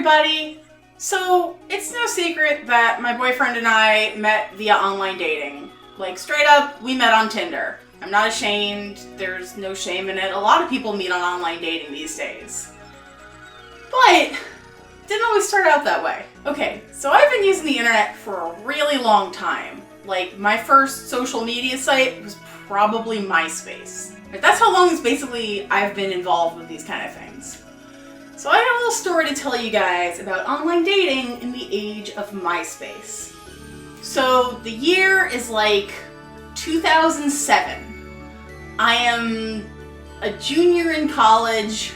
everybody! So, it's no secret that my boyfriend and I met via online dating. Like, straight up, we met on Tinder. I'm not ashamed, there's no shame in it. A lot of people meet on online dating these days. But, didn't always start out that way. Okay, so I've been using the internet for a really long time. Like, my first social media site was probably MySpace. That's how long basically I've been involved with these kind of things. So I have a little story to tell you guys about online dating in the age of MySpace. So the year is like 2007. I am a junior in college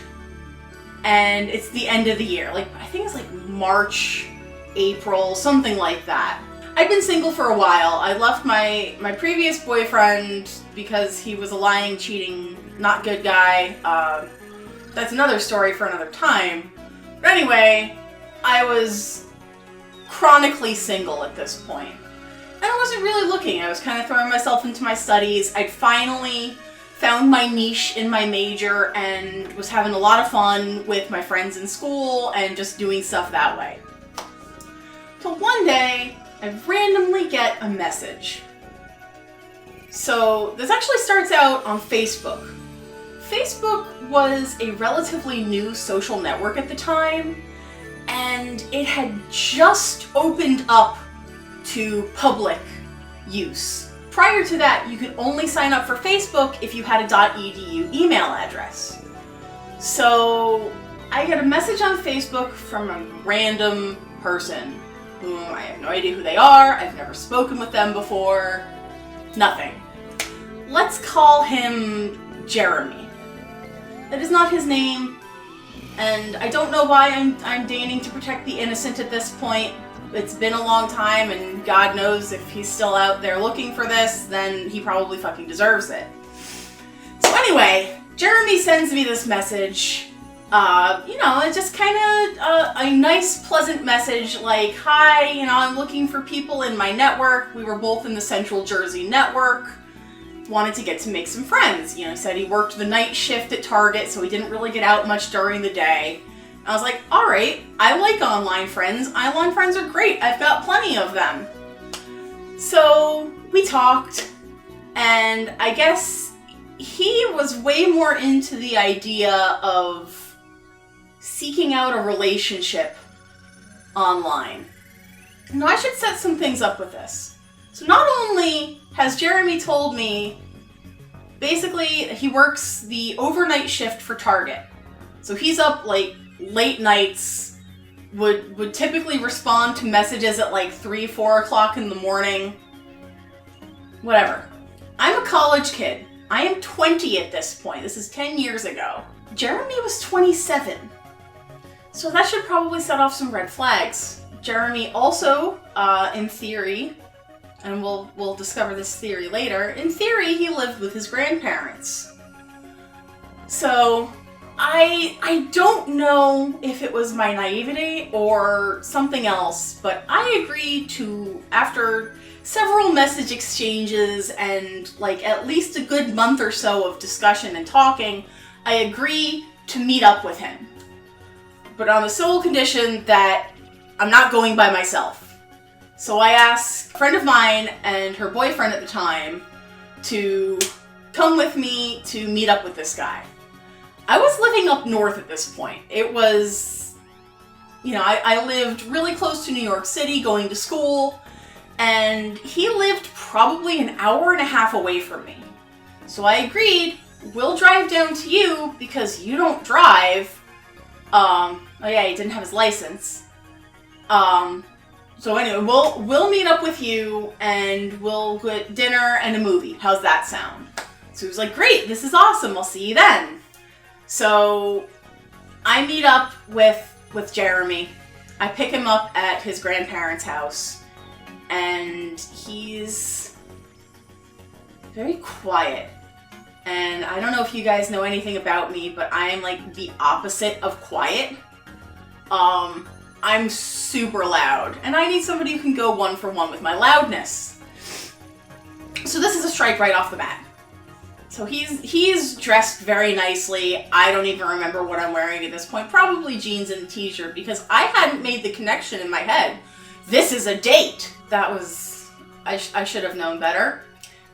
and it's the end of the year. Like, I think it's like March, April, something like that. I'd been single for a while. I left my previous boyfriend because he was a lying, cheating, not good guy. That's another story for another time. But anyway, I was chronically single at this point. And I wasn't really looking. I was kind of throwing myself into my studies. I'd finally found my niche in my major and was having a lot of fun with my friends in school and just doing stuff that way. So one day, I randomly get a message. So this actually starts out on Facebook. Facebook was a relatively new social network at the time, and it had just opened up to public use. Prior to that, you could only sign up for Facebook if you had a .edu email address. So I get a message on Facebook from a random person whom I have no idea who they are, I've never spoken with them before, nothing. Let's call him Jeremy. That is not his name, and I don't know why I'm deigning to protect the innocent at this point. It's been a long time, and God knows if he's still out there looking for this, then he probably fucking deserves it. So anyway, Jeremy sends me this message. It's just kind of a nice, pleasant message like, hi, I'm looking for people in my network. We were both in the Central Jersey network. Wanted to get to make some friends. He said he worked the night shift at Target, so he didn't really get out much during the day. I was like, alright, I like online friends. Online friends are great. I've got plenty of them. So we talked, and I guess he was way more into the idea of seeking out a relationship online. Now, I should set some things up with this. So not only has Jeremy told me, basically, he works the overnight shift for Target. So he's up like late nights, would typically respond to messages at like 3, 4 o'clock in the morning. Whatever. I'm a college kid. I am 20 at this point. This is 10 years ago. Jeremy was 27. So that should probably set off some red flags. Jeremy also, in theory, and we'll discover this theory later, in theory he lived with his grandparents. So I don't know if it was my naivety or something else, but I agreed to, after several message exchanges and like at least a good month or so of discussion and talking, I agree to meet up with him. But on the sole condition that I'm not going by myself. So I asked a friend of mine and her boyfriend at the time to come with me to meet up with this guy. I was living up north at this point. It was, I lived really close to New York City going to school, and he lived probably an hour and a half away from me. So I agreed, we'll drive down to you because you don't drive. He didn't have his license. So anyway, we'll meet up with you and we'll get dinner and a movie. How's that sound? So he was like, great, this is awesome, I'll see you then. So I meet up with Jeremy. I pick him up at his grandparents' house, and he's very quiet. And I don't know if you guys know anything about me, but I am like the opposite of quiet. I'm super loud, and I need somebody who can go 1 for 1 with my loudness. So this is a strike right off the bat. So he's dressed very nicely. I don't even remember what I'm wearing at this point. Probably jeans and a t-shirt because I hadn't made the connection in my head. This is a date. That was... I should have known better.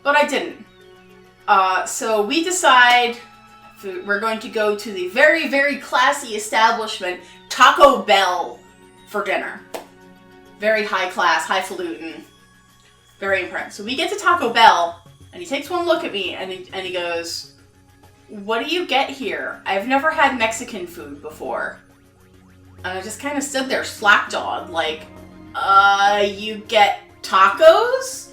But I didn't. So we decide we're going to go to the very, very classy establishment, Taco Bell, for dinner. Very high class, highfalutin. Very impressed. So we get to Taco Bell, and he takes one look at me, and he goes, "What do you get here? I've never had Mexican food before." And I just kind of stood there slack-jawed, like, you get tacos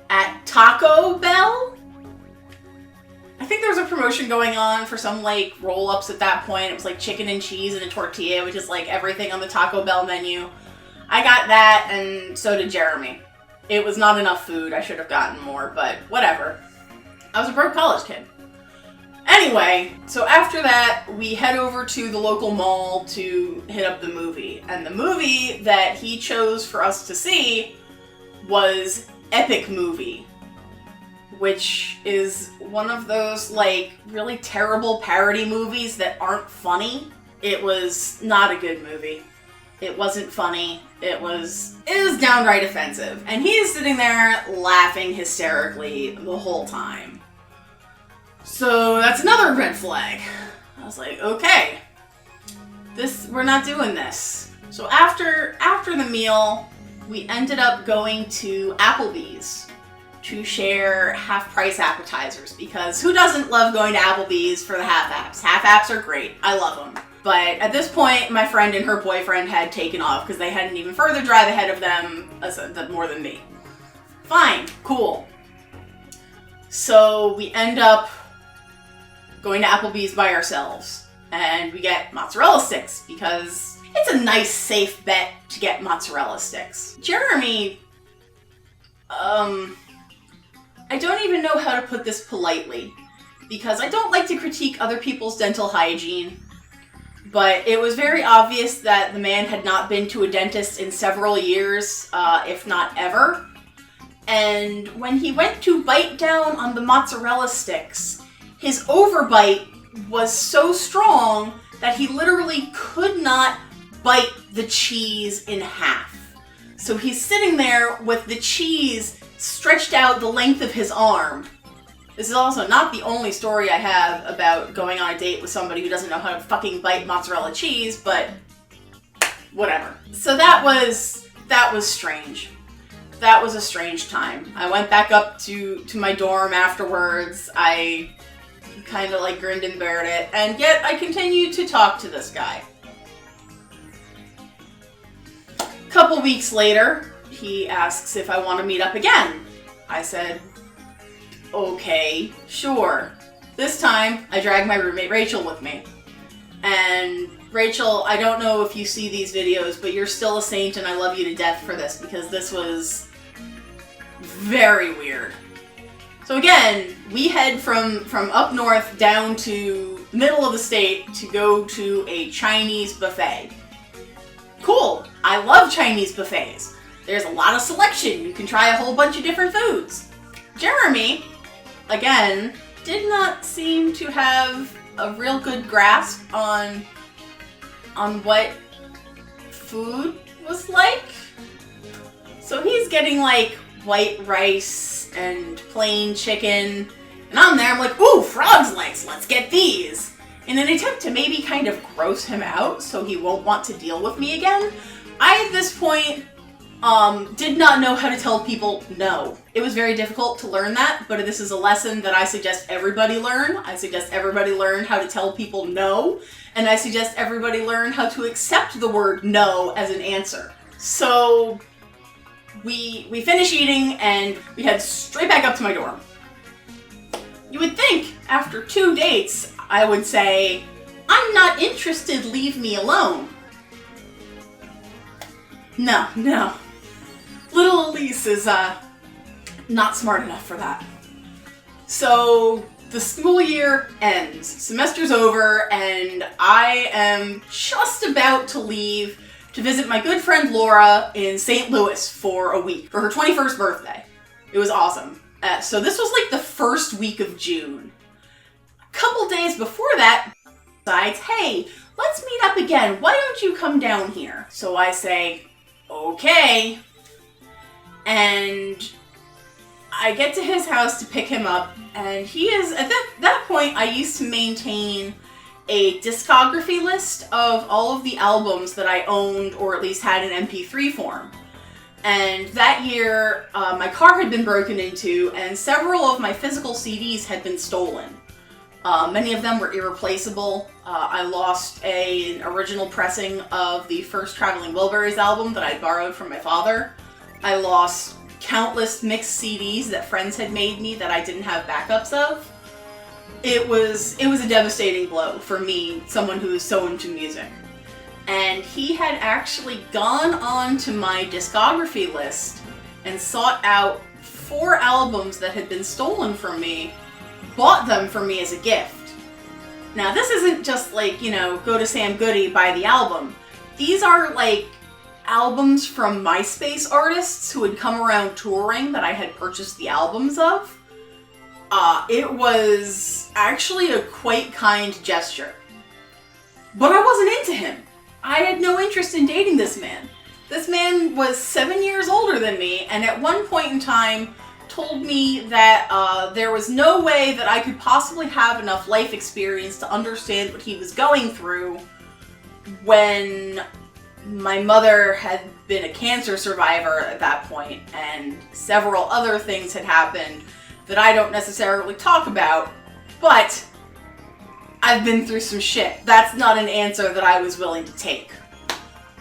at Taco Bell? I think there was a promotion going on for some, like, roll-ups at that point. It was, like, chicken and cheese and a tortilla, which is, like, everything on the Taco Bell menu. I got that, and so did Jeremy. It was not enough food. I should have gotten more, but whatever. I was a broke college kid. Anyway, so after that, we head over to the local mall to hit up the movie. And the movie that he chose for us to see was Epic Movie, which is one of those, like, really terrible parody movies that aren't funny. It was not a good movie. It wasn't funny. It was downright offensive. And he is sitting there laughing hysterically the whole time. So that's another red flag. I was like, okay, we're not doing this. So after the meal, we ended up going to Applebee's to share half-price appetizers, because who doesn't love going to Applebee's for the half-apps? Half-apps are great. I love them. But at this point, my friend and her boyfriend had taken off because they had an even further drive ahead of them, more than me. Fine, cool. So we end up going to Applebee's by ourselves, and we get mozzarella sticks because it's a nice, safe bet to get mozzarella sticks. Jeremy, I don't even know how to put this politely, because I don't like to critique other people's dental hygiene, but it was very obvious that the man had not been to a dentist in several years, if not ever. And when he went to bite down on the mozzarella sticks, his overbite was so strong that he literally could not bite the cheese in half. So he's sitting there with the cheese stretched out the length of his arm. This is also not the only story I have about going on a date with somebody who doesn't know how to fucking bite mozzarella cheese, but whatever. So that was strange. That was a strange time. I went back up to my dorm afterwards. I kind of like grinned and bared it, and yet I continued to talk to this guy. A couple weeks later, he asks if I want to meet up again. I said, okay, sure. This time, I dragged my roommate Rachel with me. And Rachel, I don't know if you see these videos, but you're still a saint and I love you to death for this, because this was very weird. So again, we head from up north down to the middle of the state to go to a Chinese buffet. Cool. I love Chinese buffets. There's a lot of selection. You can try a whole bunch of different foods. Jeremy, again, did not seem to have a real good grasp on what food was like. So he's getting like white rice and plain chicken, and I'm there, I'm like, ooh, frog's legs, let's get these. In an attempt to maybe kind of gross him out so he won't want to deal with me again, I at this point did not know how to tell people no. It was very difficult to learn that, but this is a lesson that I suggest everybody learn. I suggest everybody learn how to tell people no, and I suggest everybody learn how to accept the word no as an answer. So we finish eating and we head straight back up to my dorm. You would think after 2 dates, I would say, I'm not interested, leave me alone. No. Little Elyse is not smart enough for that. So the school year ends, semester's over, and I am just about to leave to visit my good friend Laura in St. Louis for a week, for her 21st birthday. It was awesome. So this was like the first week of June. Couple days before that, decides, hey, let's meet up again. Why don't you come down here? So I say, okay. And I get to his house to pick him up, and he is, at that point, I used to maintain a discography list of all of the albums that I owned or at least had in MP3 form. And that year, my car had been broken into, and several of my physical CDs had been stolen. Many of them were irreplaceable. I lost an original pressing of the first Traveling Wilburys album that I borrowed from my father. I lost countless mixed CDs that friends had made me that I didn't have backups of. It was a devastating blow for me, someone who is so into music. And he had actually gone on to my discography list and sought out 4 albums that had been stolen from me, bought them for me as a gift. Now, this isn't just like, go to Sam Goody, buy the album. These are like albums from MySpace artists who had come around touring that I had purchased the albums of. It was actually a quite kind gesture. But I wasn't into him. I had no interest in dating this man. This man was 7 years older than me, and at one point in time told me that there was no way that I could possibly have enough life experience to understand what he was going through when my mother had been a cancer survivor at that point, and several other things had happened that I don't necessarily talk about, but I've been through some shit. That's not an answer that I was willing to take.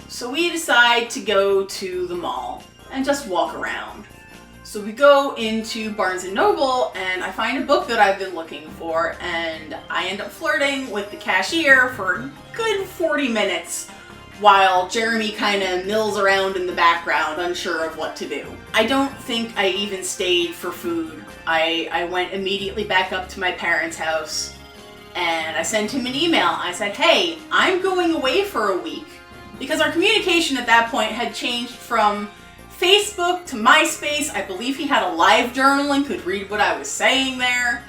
So we decide to go to the mall and just walk around. So we go into Barnes & Noble, and I find a book that I've been looking for, and I end up flirting with the cashier for a good 40 minutes while Jeremy kind of mills around in the background, unsure of what to do. I don't think I even stayed for food. I went immediately back up to my parents' house, and I sent him an email. I said, hey, I'm going away for a week, because our communication at that point had changed from Facebook to MySpace. I believe he had a live journal and could read what I was saying there.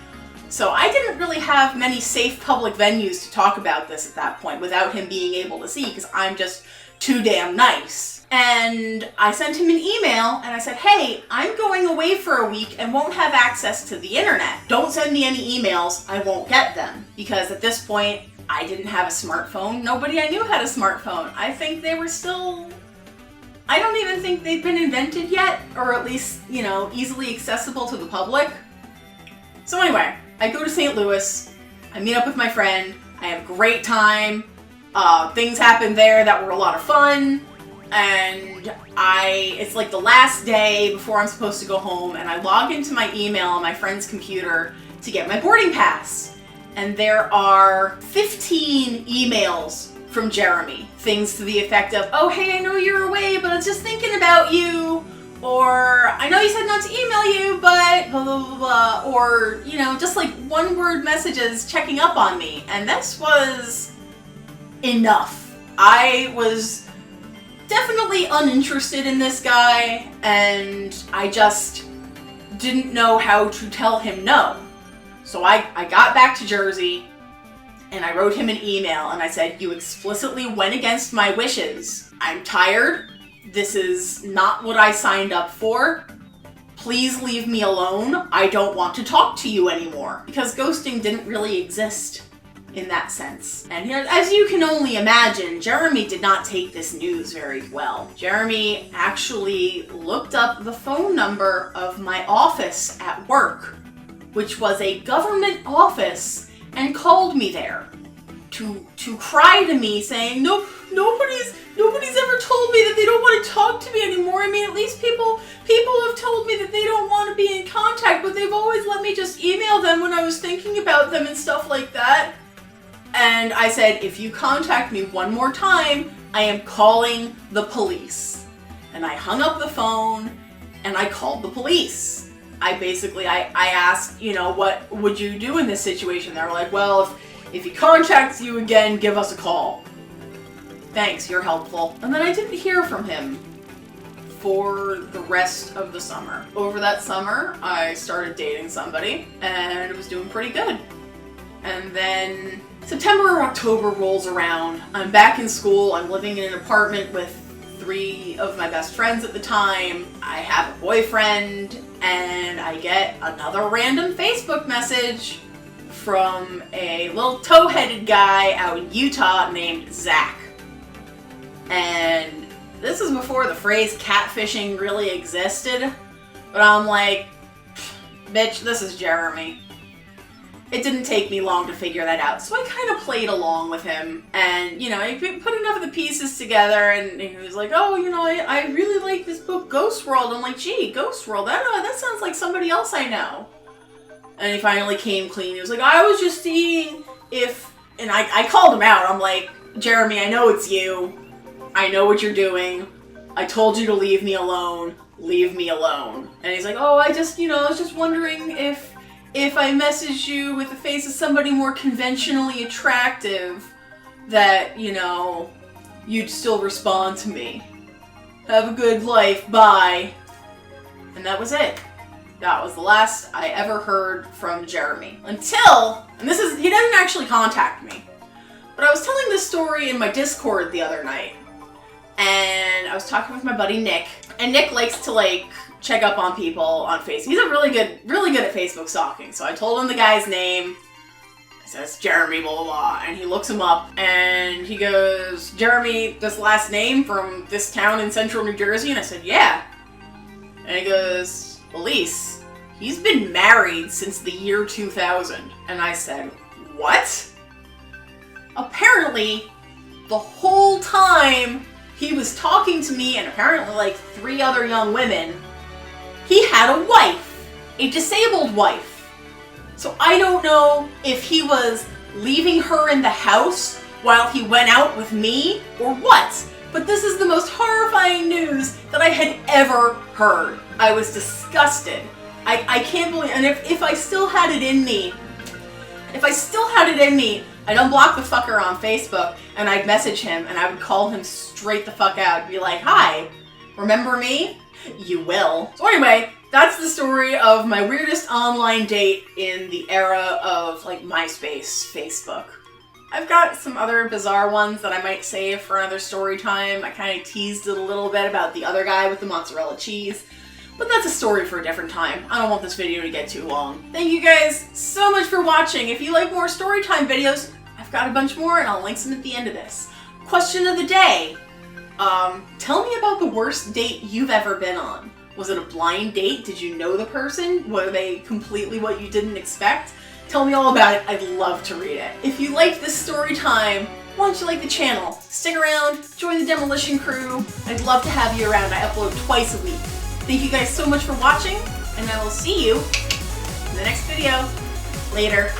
So I didn't really have many safe public venues to talk about this at that point without him being able to see, because I'm just too damn nice. And I sent him an email and I said, hey, I'm going away for a week and won't have access to the internet. Don't send me any emails, I won't get them. Because at this point, I didn't have a smartphone. Nobody I knew had a smartphone. I think they were still... I don't even think they've been invented yet, or at least, easily accessible to the public. So anyway, I go to St. Louis, I meet up with my friend, I have a great time, things happen there that were a lot of fun, and it's like the last day before I'm supposed to go home, and I log into my email on my friend's computer to get my boarding pass. And there are 15 emails from Jeremy. Things to the effect of, oh, hey, I know you're away, but I was just thinking about you. Or, I know you said not to email you, but blah, blah, blah, blah. Or, just like one-word messages checking up on me. And this was enough. I was definitely uninterested in this guy, and I just didn't know how to tell him no. So I got back to Jersey, and I wrote him an email, and I said, you explicitly went against my wishes. I'm tired. This is not what I signed up for. Please leave me alone. I don't want to talk to you anymore. Because ghosting didn't really exist in that sense. And as you can only imagine, Jeremy did not take this news very well. Jeremy actually looked up the phone number of my office at work, which was a government office, and called me there to cry to me, saying, nobody's ever told me that they don't want to talk to me anymore. I mean, at least people have told me that they don't want to be in contact, but they've always let me just email them when I was thinking about them and stuff like that. And I said, if you contact me one more time, I am calling the police. And I hung up the phone and I called the police. I asked, what would you do in this situation? They were like, well, if he contacts you again, give us a call. Thanks, you're helpful. And then I didn't hear from him for the rest of the summer. Over that summer, I started dating somebody, and it was doing pretty good. And then September or October rolls around. I'm back in school. I'm living in an apartment with 3 of my best friends at the time. I have a boyfriend, and I get another random Facebook message from a little tow-headed guy out in Utah named Zach. And this is before the phrase catfishing really existed, but I'm like, bitch, this is Jeremy. It didn't take me long to figure that out, so I kind of played along with him, and, you know, I put enough of the pieces together, and he was like, oh, you know, I really like this book, Ghost World. I'm like, gee, Ghost World, I don't know, that sounds like somebody else I know. And he finally came clean. He was like, I was just seeing if, and I called him out. I'm like, Jeremy, I know it's you. I know what you're doing. I told you to leave me alone. Leave me alone. And he's like, oh, I just, you know, I was just wondering if I messaged you with the face of somebody more conventionally attractive, that, you know, you'd still respond to me. Have a good life, bye. And that was it. That was the last I ever heard from Jeremy. Until, and this is, he doesn't actually contact me, but I was telling this story in my Discord the other night, and I was talking with my buddy Nick, and Nick likes to, like, check up on people on Facebook. He's a really good at Facebook stalking. So I told him the guy's name. I said, it's Jeremy, blah, blah, blah. And he looks him up, and he goes, Jeremy, this last name from this town in central New Jersey? And I said, yeah. And he goes, Elyse, he's been married since the year 2000. And I said, what? Apparently, the whole time he was talking to me, and apparently like 3 other young women, he had a wife, a disabled wife. So I don't know if he was leaving her in the house while he went out with me or what, but this is the most horrifying news that I had ever heard. I was disgusted. I can't believe, and if I still had it in me, I'd unblock the fucker on Facebook, and I'd message him, and I would call him straight the fuck out, and be like, hi, remember me? You will. So anyway, that's the story of my weirdest online date in the era of, like, MySpace, Facebook. I've got some other bizarre ones that I might save for another story time. I kind of teased it a little bit about the other guy with the mozzarella cheese, but that's a story for a different time. I don't want this video to get too long. Thank you guys so much for watching. If you like more Storytime videos, I've got a bunch more, and I'll link some at the end of this. Question of the day. Tell me about the worst date you've ever been on. Was it a blind date? Did you know the person? Were they completely what you didn't expect? Tell me all about it. I'd love to read it. If you liked this story time, why don't you like the channel? Stick around, join the demolition crew. I'd love to have you around. I upload twice a week. Thank you guys so much for watching, and I will see you in the next video. Later.